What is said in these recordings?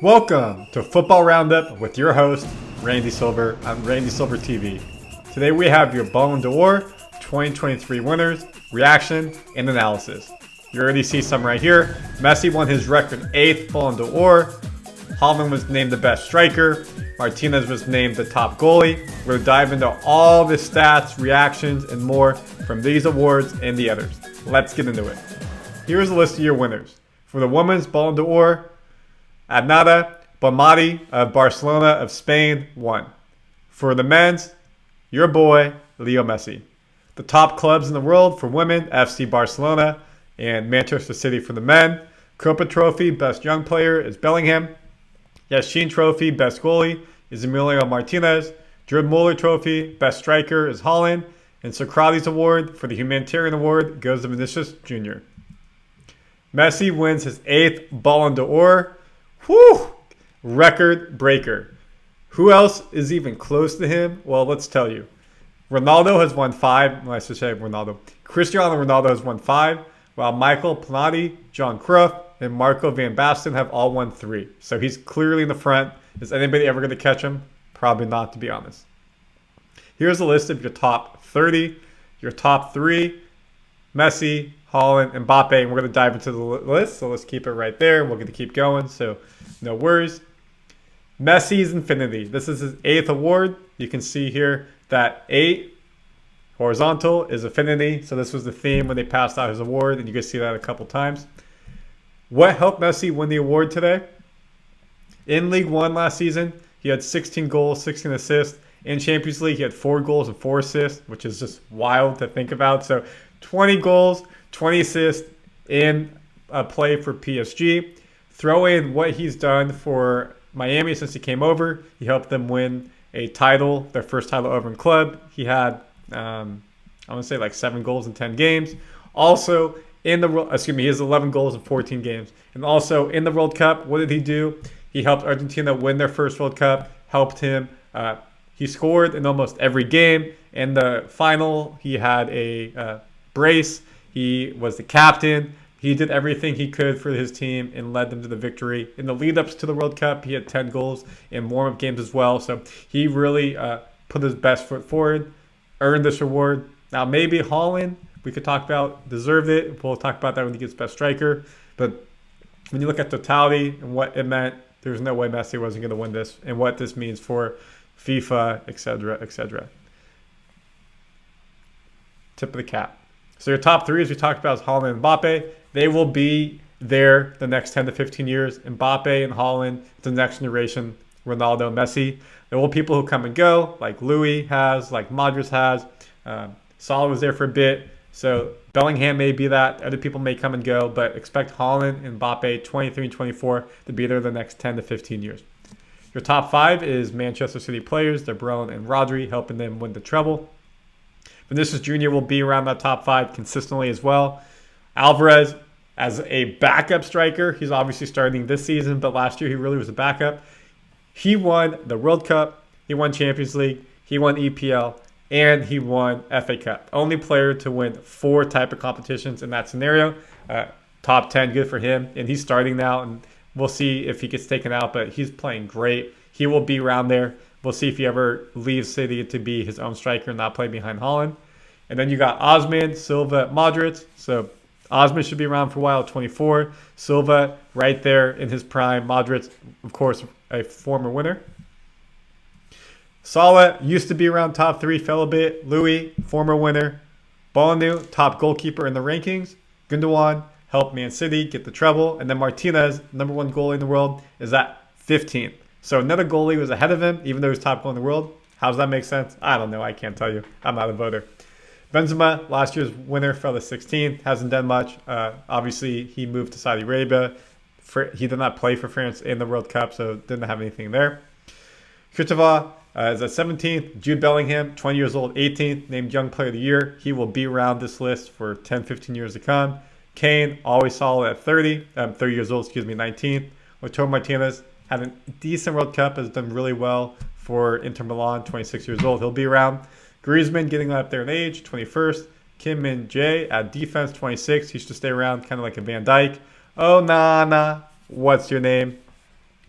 Welcome to Futbol Round-Up with your host, Randy Silver on Randy Silver TV. Today we have your Ballon d'Or 2023 winners, reaction, and analysis. You already see some right here. Messi won his record 8th Ballon d'Or. Haaland was named the best striker. Martinez was named the top goalie. We're going to dive into all the stats, reactions, and more from these awards and the others. Let's get into it. Here's a list of your winners. For the women's Ballon d'Or, Aitana Bonmatí of Barcelona of Spain won. For the men's, your boy, Leo Messi. The top clubs in the world for women, FC Barcelona and Manchester City for the men. Kopa Trophy, best young player is Bellingham. Yashin Trophy, best goalie is Emiliano Martinez. Muller Trophy, best striker is Haaland. And Socrates Award for the humanitarian award goes to Vinicius Jr. Messi wins his 8th Ballon d'Or. Whew! Record breaker. Who else is even close to him? Well, let's tell you. Ronaldo has won 5. I should say Ronaldo. Cristiano Ronaldo has won 5, while Michael Platti, John Cruyff, and Marco van Basten have all won 3. So he's clearly in the front. Is anybody ever going to catch him? Probably not, to be honest. Here's a list of your top 30, your top 3, Messi, Haaland, and Mbappe, and we're going to dive into the list, so let's keep it right there. We're going to keep going, so no worries. Messi's Infinity. This is his 8th award. You can see here that 8 horizontal is Infinity, so this was the theme when they passed out his award, and you can see that a couple times. What helped Messi win the award today? In League One last season, he had 16 goals, 16 assists. In Champions League, he had 4 goals and 4 assists, which is just wild to think about. So 20 goals, 20 assists in play for PSG. Throw in what he's done for Miami since he came over. He helped them win a title, their first title over in club. He had, I want to say like 7 goals in 10 games. Also, he has 11 goals in 14 games. And also in the World Cup, what did he do? He helped Argentina win their first World Cup, helped him. He scored in almost every game. In the final, he had a brace. He was the captain. He did everything he could for his team and led them to the victory. In the lead-ups to the World Cup, he had 10 goals in warm-up games as well. So he really put his best foot forward, earned this award. Now, maybe Haaland, we could talk about, deserved it. We'll talk about that when he gets best striker. But when you look at totality and what it meant, there's no way Messi wasn't going to win this and what this means for FIFA, etc., etc. Tip of the cap. So your top 3, as we talked about, is Haaland and Mbappe. They will be there the next 10 to 15 years. Mbappe and Haaland, the next generation, Ronaldo and Messi. There will be people who come and go, like Louis has, like Modric has. Salah was there for a bit. So Bellingham may be that. Other people may come and go, but expect Haaland and Mbappe 23 and 24 to be there the next 10 to 15 years. Your top 5 is Manchester City players, De Bruyne and Rodri, helping them win the treble. Vinicius Jr. will be around that top 5 consistently as well. Alvarez, as a backup striker, he's obviously starting this season, but last year he really was a backup. He won the World Cup, he won Champions League, he won EPL, and he won FA Cup. Only player to win 4 type of competitions in that scenario. Top 10, good for him. And he's starting now, and we'll see if he gets taken out, but he's playing great. He will be around there. We'll see if he ever leaves City to be his own striker and not play behind Haaland. And then you got Osman, Silva, Modric. So Osman should be around for a while, 24. Silva right there in his prime. Modric, of course, a former winner. Salah used to be around top 3, fell a bit. Louis, former winner. Ballon, top goalkeeper in the rankings. Gundogan helped Man City get the treble. And then Martinez, number 1 goalie in the world, is at 15th. So another goalie was ahead of him, even though he's top goalie in the world. How does that make sense? I don't know. I can't tell you. I'm not a voter. Benzema, last year's winner, fell to 16th. Hasn't done much. Obviously, he moved to Saudi Arabia. He did not play for France in the World Cup, so didn't have anything there. Courtois is at 17th. Jude Bellingham, 20 years old, 18th, named Young Player of the Year. He will be around this list for 10, 15 years to come. Kane, always solid at 30 years old, 19th. Lautaro Martinez had a decent World Cup, has done really well for Inter Milan, 26 years old. He'll be around. Griezmann getting up there in age, 21st. Kim Min-jae at defense, 26. He should stay around, kind of like a Van Dijk. Oh, nah. What's your name?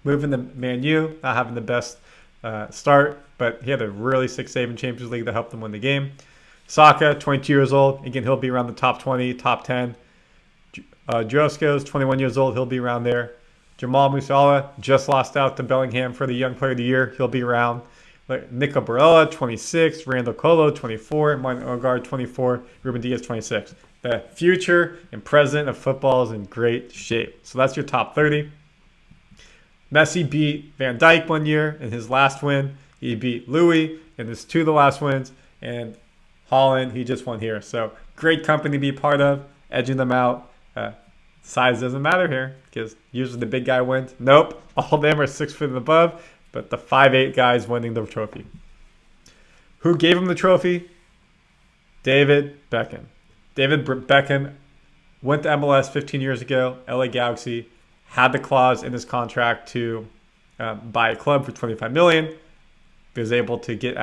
Moving to Man U, not having the best start, but he had a really sick save in Champions League that helped them win the game. Saka, 22 years old. Again, he'll be around the top 20, top 10. Josko's 21 years old. He'll be around there. Jamal Musiala just lost out to Bellingham for the Young Player of the Year. He'll be around. Nico Barella, 26. Randall Colo, 24. Martin Odegaard, 24. Ruben Diaz, 26. The future and present of football is in great shape. So that's your top 30. Messi beat Van Dijk one year in his last win. He beat Louis in his two of the last wins. And Haaland, he just won here. So great company to be part of, edging them out. Size doesn't matter here because usually the big guy wins. Nope, all of them are 6 foot and above, but the 5'8" guys winning the trophy. Who gave him the trophy? David Beckham. David Beckham went to MLS 15 years ago, LA Galaxy, had the clause in his contract to buy a club for $25 million. He was able to get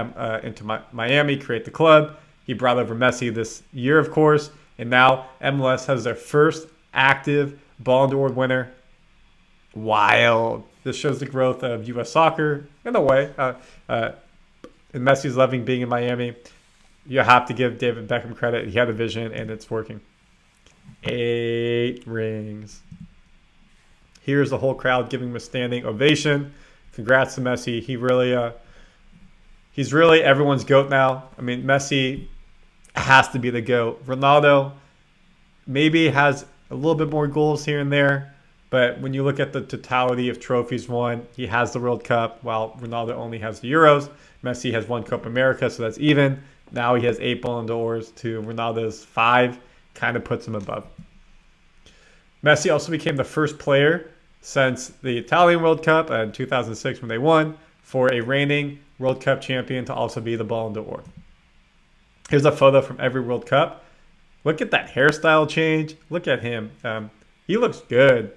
into Miami, create the club. He brought over Messi this year, of course, and now MLS has their first active Ballon d'Or winner. Wild. This shows the growth of U.S. soccer in a way. And Messi's loving being in Miami. You have to give David Beckham credit. He had a vision, and it's working. 8 rings. Here's the whole crowd giving him a standing ovation. Congrats to Messi. He's really everyone's GOAT now. I mean, Messi has to be the GOAT. Ronaldo maybe has a little bit more goals here and there, but when you look at the totality of trophies won, he has the World Cup, while Ronaldo only has the Euros. Messi has 1 Copa America, so that's even. Now he has 8 Ballon d'Ors to Ronaldo's 5, kind of puts him above. Messi also became the first player since the Italian World Cup in 2006 when they won for a reigning World Cup champion to also be the Ballon d'Or. Here's a photo from every World Cup. Look at that hairstyle change. Look at him. He looks good.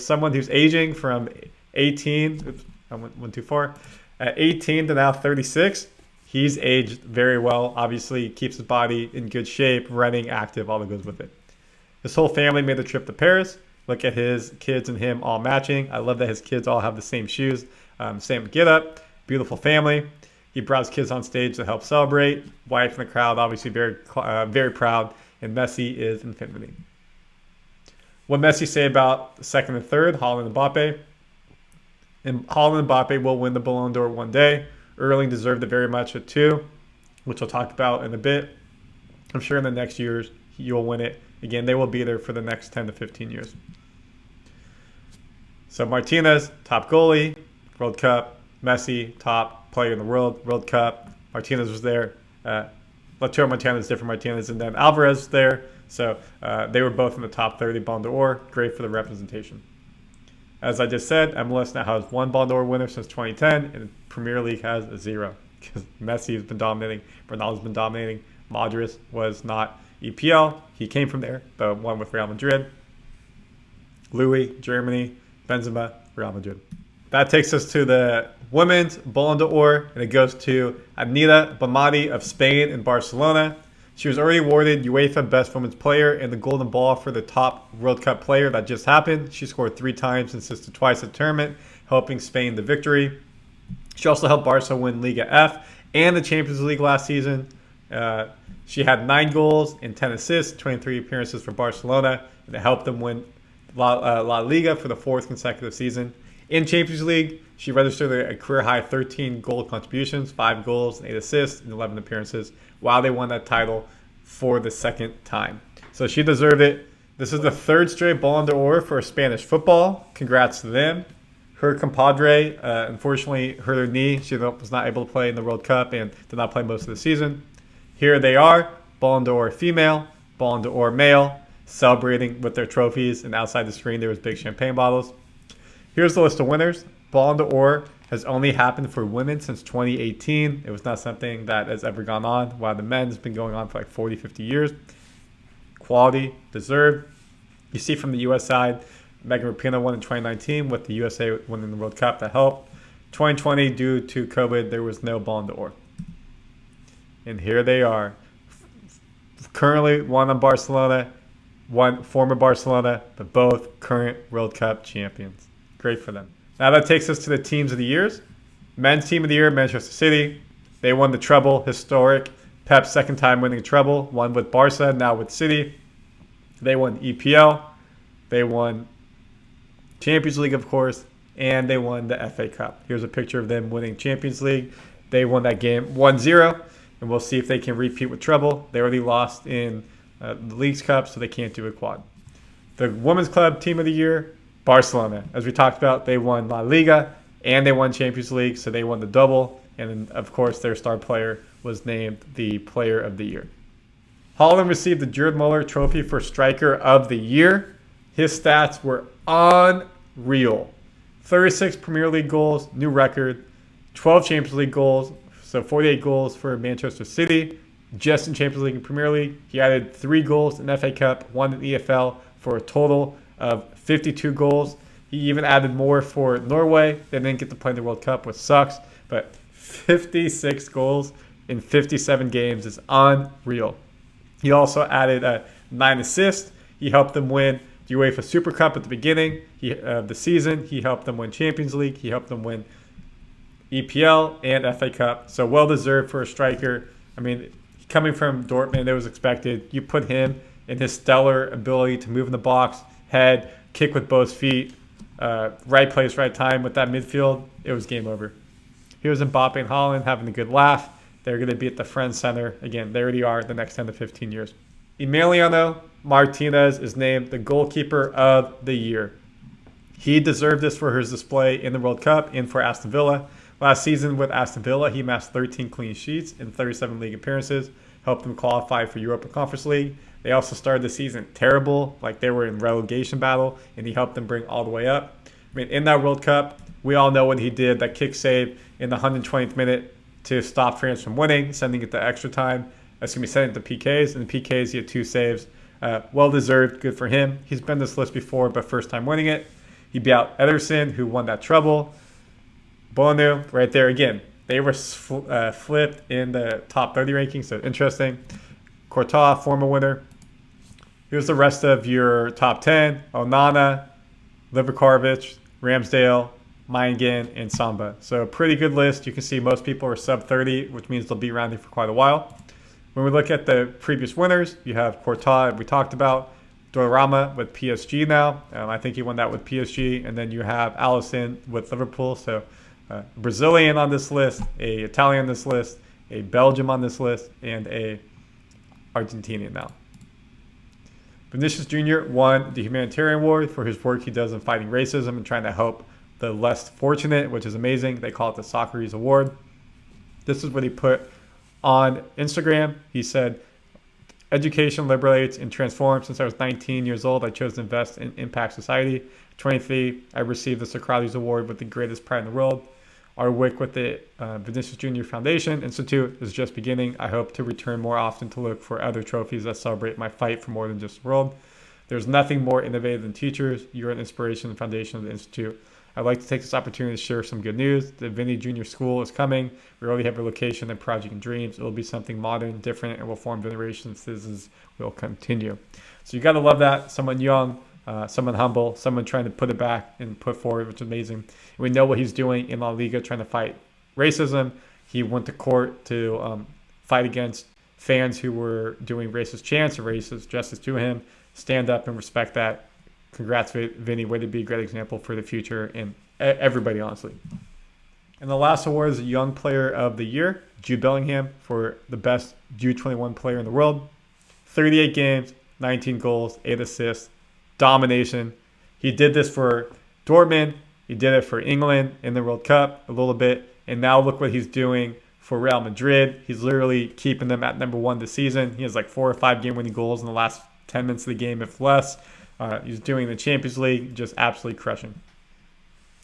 Someone who's aging from 18. Oops, I went too far. At 18 to now 36. He's aged very well. Obviously, keeps his body in good shape, running, active, all that goes with it. His whole family made the trip to Paris. Look at his kids and him all matching. I love that his kids all have the same shoes, same get up. Beautiful family. He brought his kids on stage to help celebrate. Wife in the crowd, obviously very proud. And Messi is infinity. What Messi say about the second and third, Haaland and Mbappe? And Haaland and Mbappe will win the Ballon d'Or one day. Erling deserved it very much at 2, which we'll talk about in a bit. I'm sure in the next years you'll win it. Again, they will be there for the next 10 to 15 years. So Martinez, top goalie, World Cup. Messi, top player in the World Cup. Martinez was there. Lautaro Martinez, different Martinez, and then Alvarez was there. So they were both in the top 30 Ballon d'Or. Great for the representation. As I just said, MLS now has 1 Ballon d'Or winner since 2010, and Premier League has 0 because Messi has been dominating. Ronaldo's been dominating. Modric was not EPL. He came from there, but won with Real Madrid. Louis, Germany. Benzema, Real Madrid. That takes us to the women's Ballon d'Or, and it goes to Aitana Bonmatí of Spain and Barcelona. She was already awarded UEFA Best Women's Player and the Golden Ball for the top World Cup player that just happened. She scored 3 times and assisted twice at the tournament, helping Spain the victory. She also helped Barca win Liga F and the Champions League last season. She had 9 goals and 10 assists, 23 appearances for Barcelona, and it helped them win La Liga for the 4th consecutive season. In Champions League, she registered a career-high 13 goal contributions, 5 goals, and 8 assists, and 11 appearances, while they won that title for the 2nd time. So she deserved it. This is the 3rd straight Ballon d'Or for Spanish football. Congrats to them. Her compadre, unfortunately, hurt her knee. She was not able to play in the World Cup and did not play most of the season. Here they are, Ballon d'Or female, Ballon d'Or male, celebrating with their trophies, and outside the screen there was big champagne bottles. Here's the list of winners. Ballon d'Or has only happened for women since 2018. It was not something that has ever gone on, while the men has been going on for like 40, 50 years. Quality, deserved. You see from the U.S. side, Megan Rapinoe won in 2019 with the USA winning the World Cup. That helped. 2020, due to COVID, there was no Ballon d'Or. And here they are. Currently, one on Barcelona, One former Barcelona, but both current World Cup champions. Great for them. Now that takes us to the teams of the years. Men's team of the year, Manchester City. They won the treble, historic. Pep's second time winning a treble. One with Barca, now with City. They won EPL. They won Champions League, of course. And they won the FA Cup. Here's a picture of them winning Champions League. They won that game 1-0. And we'll see if they can repeat with treble. They already lost in the Leagues Cup, so they can't do a quad. The Women's Club Team of the Year, Barcelona. As we talked about, they won La Liga and they won Champions League, so they won the double. And then, of course, their star player was named the Player of the Year. Haaland received the Gerd Muller Trophy for Striker of the Year. His stats were unreal. 36 Premier League goals, new record. 12 Champions League goals, so 48 goals for Manchester City. Just in Champions League and Premier League, he added 3 goals in FA Cup, 1 in EFL, for a total of 52 goals. He even added more for Norway. They didn't get to play in the World Cup, which sucks, but 56 goals in 57 games is unreal. He also added 9 assists. He helped them win the UEFA Super Cup at the beginning of the season. He helped them win Champions League. He helped them win EPL and FA Cup. So well-deserved for a striker. I mean, coming from Dortmund, it was expected. You put him in his stellar ability to move in the box, head, kick with both feet, right place, right time with that midfield, it was game over. Here's Mbappe and Haaland having a good laugh. They're going to be at the Friends Center. Again, they already are the next 10 to 15 years. Emiliano Martinez is named the goalkeeper of the year. He deserved this for his display in the World Cup and for Aston Villa. Last season with Aston Villa, he amassed 13 clean sheets in 37 league appearances, helped them qualify for Europa Conference League. They also started the season terrible, like they were in relegation battle, and he helped them bring all the way up. I mean, in that World Cup, we all know what he did, that kick save in the 120th minute to stop France from winning, sending it to extra time. Sending it to PKs. In the PKs, he had 2 saves. Well-deserved, good for him. He's been this list before, but first time winning it. He beat out Ederson, who won that treble. Ballon right there again. They were flipped in the top 30 rankings, so interesting. Courtois, former winner. Here's the rest of your top 10. Onana, Livakovic, Ramsdale, Maingan, and Samba. So a pretty good list. You can see most people are sub 30, which means they'll be around here for quite a while. When we look at the previous winners, you have Courtois, we talked about. Donnarumma with PSG now. I think he won that with PSG. And then you have Alisson with Liverpool. So Brazilian on this list, a Italian on this list, a Belgium on this list, and a Argentinian now. Vinicius Jr. won the humanitarian award for his work he does in fighting racism and trying to help the less fortunate, which is amazing. They call it the Socrates Award. This is what he put on Instagram. He said, "Education liberates and transforms. Since I was 19 years old, I chose to invest in impact society. 23, I received the Socrates Award with the greatest pride in the world. Our work with the Vinicius Jr. Foundation Institute is just beginning. I hope to return more often to look for other trophies that celebrate my fight for more than just the world. There's nothing more innovative than teachers. You're an inspiration and foundation of the Institute. I'd like to take this opportunity to share some good news. The Vinny Jr. School is coming. We already have a location and project and dreams. It will be something modern, different, and will form generations. Citizens will continue." So you got to love that. Someone young, someone humble, someone trying to put it back and put forward, which is amazing. And we know what he's doing in La Liga, trying to fight racism. He went to court to fight against fans who were doing racist chants or racist justice to him. Stand up and respect that. Congrats, Vinny. Way to be a great example for the future and everybody, honestly. And the last award is a Young Player of the Year, Jude Bellingham, for the best U21 player in the world. 38 games, 19 goals, 8 assists, domination. He did this for Dortmund. He did it for England in the World Cup a little bit. And now look what he's doing for Real Madrid. He's literally keeping them at number 1 this season. He has like 4 or 5 game-winning goals in the last 10 minutes of the game, if less. He's doing the Champions League, just absolutely crushing.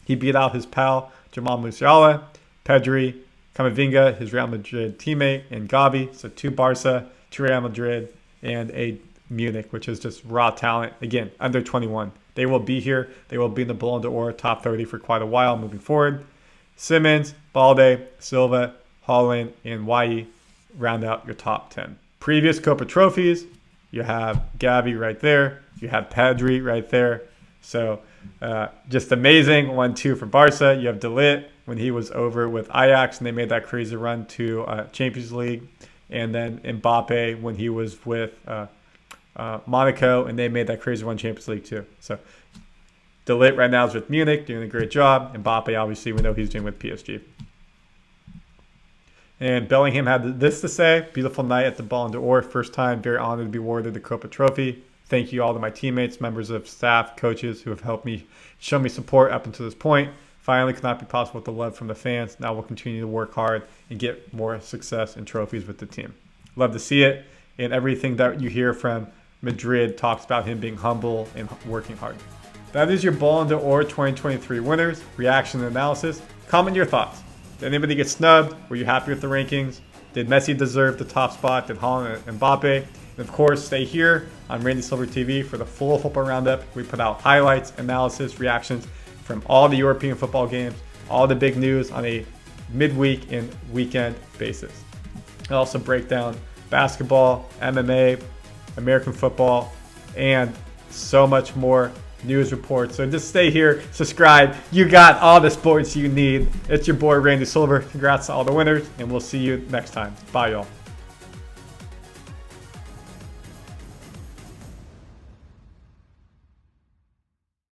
He beat out his pal, Jamal Musiala, Pedri, Camavinga, his Real Madrid teammate, and Gavi. So 2 Barca, 2 Real Madrid, and a Munich, which is just raw talent. Again, under 21. They will be here. They will be in the Ballon d'Or top 30 for quite a while moving forward. Simmons, Balde, Silva, Haaland, and Wai round out your top 10. Previous Kopa trophies. You have Gavi right there. You have Pedri right there. So just amazing 1-2 for Barca. You have De Ligt when he was over with Ajax and they made that crazy run to Champions League. And then Mbappe when he was with Monaco and they made that crazy run Champions League too. So De Ligt right now is with Munich, doing a great job. Mbappe, obviously, we know he's doing with PSG. And Bellingham had this to say: beautiful night at the Ballon d'Or. First time, very honored to be awarded the Kopa trophy. Thank you all to my teammates, members of staff, coaches who have helped me, show me support up until this point. Finally, could not be possible with the love from the fans. Now we'll continue to work hard and get more success and trophies with the team. Love to see it. And everything that you hear from Madrid talks about him being humble and working hard. That is your Ballon d'Or 2023 winners, reaction and analysis. Comment your thoughts. Did anybody get snubbed? Were you happy with the rankings? Did Messi deserve the top spot? Did Haaland and Mbappe? And of course, stay here on Randy Silver TV for the full Futbol Round-Up. We put out highlights, analysis, reactions from all the European football games, all the big news on a midweek and weekend basis. I also break down basketball, MMA, American football, and so much more news reports. So just stay here, subscribe. You got all the sports you need. It's your boy Randy Silver. Congrats to all the winners, and we'll see you next time. Bye, y'all.